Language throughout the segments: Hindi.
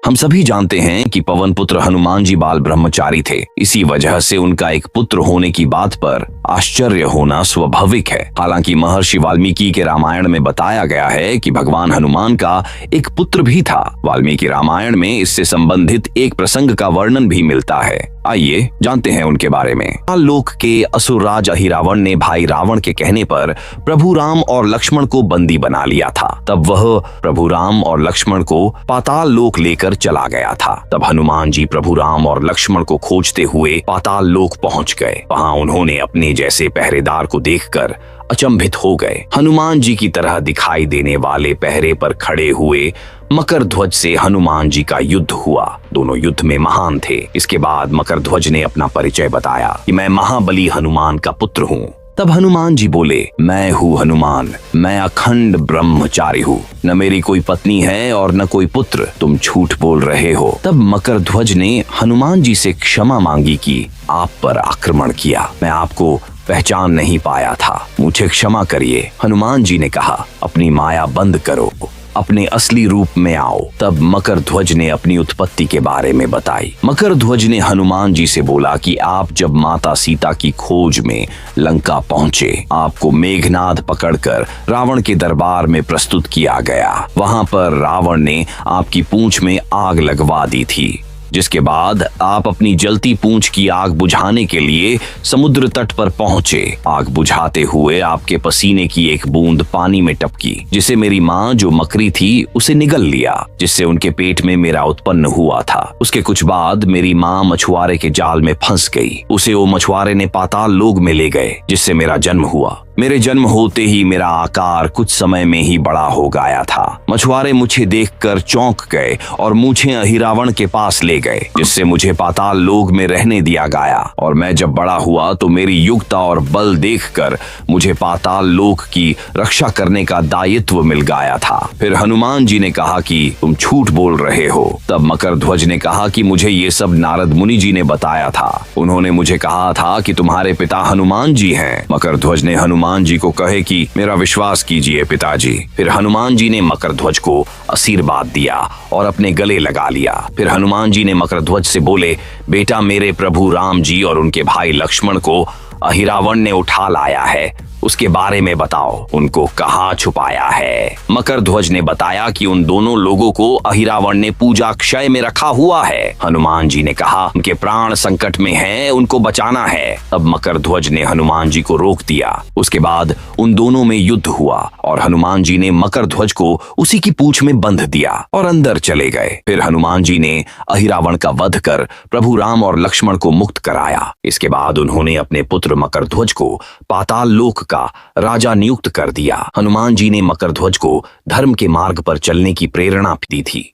हम सभी जानते हैं कि पवन पुत्र हनुमान जी बाल ब्रह्मचारी थे। इसी वजह से उनका एक पुत्र होने की बात पर आश्चर्य होना स्वाभाविक है। हालांकि महर्षि वाल्मीकि के रामायण में बताया गया है कि भगवान हनुमान का एक पुत्र भी था। वाल्मीकि रामायण में इससे संबंधित एक प्रसंग का वर्णन भी मिलता है। आइए जानते हैं उनके बारे में। लोक के असुरराज अहिरावण ने भाई रावण के कहने पर प्रभु राम और लक्ष्मण को बंदी बना लिया था। तब वह प्रभु राम और लक्ष्मण को पाताल लोक लेकर चला गया था। तब हनुमान जी प्रभु राम और लक्ष्मण को खोजते हुए पाताल लोक पहुंच गए। वहां उन्होंने अपने जैसे पहरेदार को देखकर अचंभित हो गए। हनुमान जी की तरह दिखाई देने वाले पहरे पर खड़े हुए मकरध्वज से हनुमान जी का युद्ध हुआ। दोनों युद्ध में महान थे। इसके बाद मकरध्वज ने अपना परिचय बताया कि मैं महाबली हनुमान का पुत्र हूँ। तब हनुमान जी बोले, मैं हूँ हनुमान, मैं अखंड ब्रह्मचारी हूँ। न मेरी कोई पत्नी है और न कोई पुत्र, तुम झूठ बोल रहे हो। तब मकरध्वज ने हनुमान जी से क्षमा मांगी कि आप पर आक्रमण किया, मैं आपको पहचान नहीं पाया था, मुझे क्षमा करिए। हनुमान जी ने कहा, अपनी माया बंद करो, अपने असली रूप में आओ। तब मकरध्वज ने अपनी उत्पत्ति के बारे में बताई। मकरध्वज ने हनुमान जी से बोला कि आप जब माता सीता की खोज में लंका पहुंचे, आपको मेघनाद पकड़कर रावण के दरबार में प्रस्तुत किया गया। वहां पर रावण ने आपकी पूंछ में आग लगवा दी थी, जिसके बाद आप अपनी जलती पूंछ की आग बुझाने के लिए समुद्र तट पर पहुंचे। आग बुझाते हुए आपके पसीने की एक बूंद पानी में टपकी, जिसे मेरी माँ जो मकरी थी उसे निगल लिया, जिससे उनके पेट में मेरा उत्पन्न हुआ था। उसके कुछ बाद मेरी माँ मछुआरे के जाल में फंस गई। उसे वो मछुआरे ने पाताल लोक में ले गए, जिससे मेरा जन्म हुआ। मेरे जन्म होते ही मेरा आकार कुछ समय में ही बड़ा हो गया था। मछुआरे मुझे देखकर चौंक गए और मुझे अहिरावण के पास ले गए, जिससे मुझे पाताल लोक में रहने दिया गया। और मैं जब बड़ा हुआ तो मेरी युक्ता और बल देखकर मुझे पाताल लोक की रक्षा करने का दायित्व मिल गया था। फिर हनुमान जी ने कहा कि तुम झूठ बोल रहे हो। तब मकरध्वज ने कहा कि मुझे ये सब नारद मुनि जी ने बताया था। उन्होंने मुझे कहा था कि तुम्हारे पिता हनुमान जी हैं। मकरध्वज ने हनुमान जी को कहे कि मेरा विश्वास कीजिए पिताजी। फिर हनुमान जी ने मकरध्वज को आशीर्वाद दिया और अपने गले लगा लिया। फिर हनुमान जी ने मकरध्वज से बोले, बेटा, मेरे प्रभु राम जी और उनके भाई लक्ष्मण को अहिरावण ने उठा लाया है, उसके बारे में बताओ, उनको कहाँ छुपाया है। मकरध्वज ने बताया कि उन दोनों लोगों को अहिरावण ने पूजा क्षय में रखा हुआ है। हनुमान जी ने कहा, उनके प्राण संकट में हैं, उनको बचाना है। तब मकरध्वज ने हनुमान जी को रोक दिया। उसके बाद उन दोनों में युद्ध हुआ और हनुमान जी ने मकरध्वज को उसी की पूंछ में बंध दिया और अंदर चले गए। फिर हनुमान जी ने अहिरावण का वध कर प्रभु राम और लक्ष्मण को मुक्त कराया। इसके बाद उन्होंने अपने पुत्र मकरध्वज को पाताल लोक का राजा नियुक्त कर दिया। हनुमान जी ने मकरध्वज को धर्म के मार्ग पर चलने की प्रेरणा दी थी।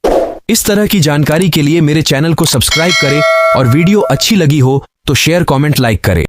इस तरह की जानकारी के लिए मेरे चैनल को सब्सक्राइब करें और वीडियो अच्छी लगी हो तो शेयर, कमेंट, लाइक करें।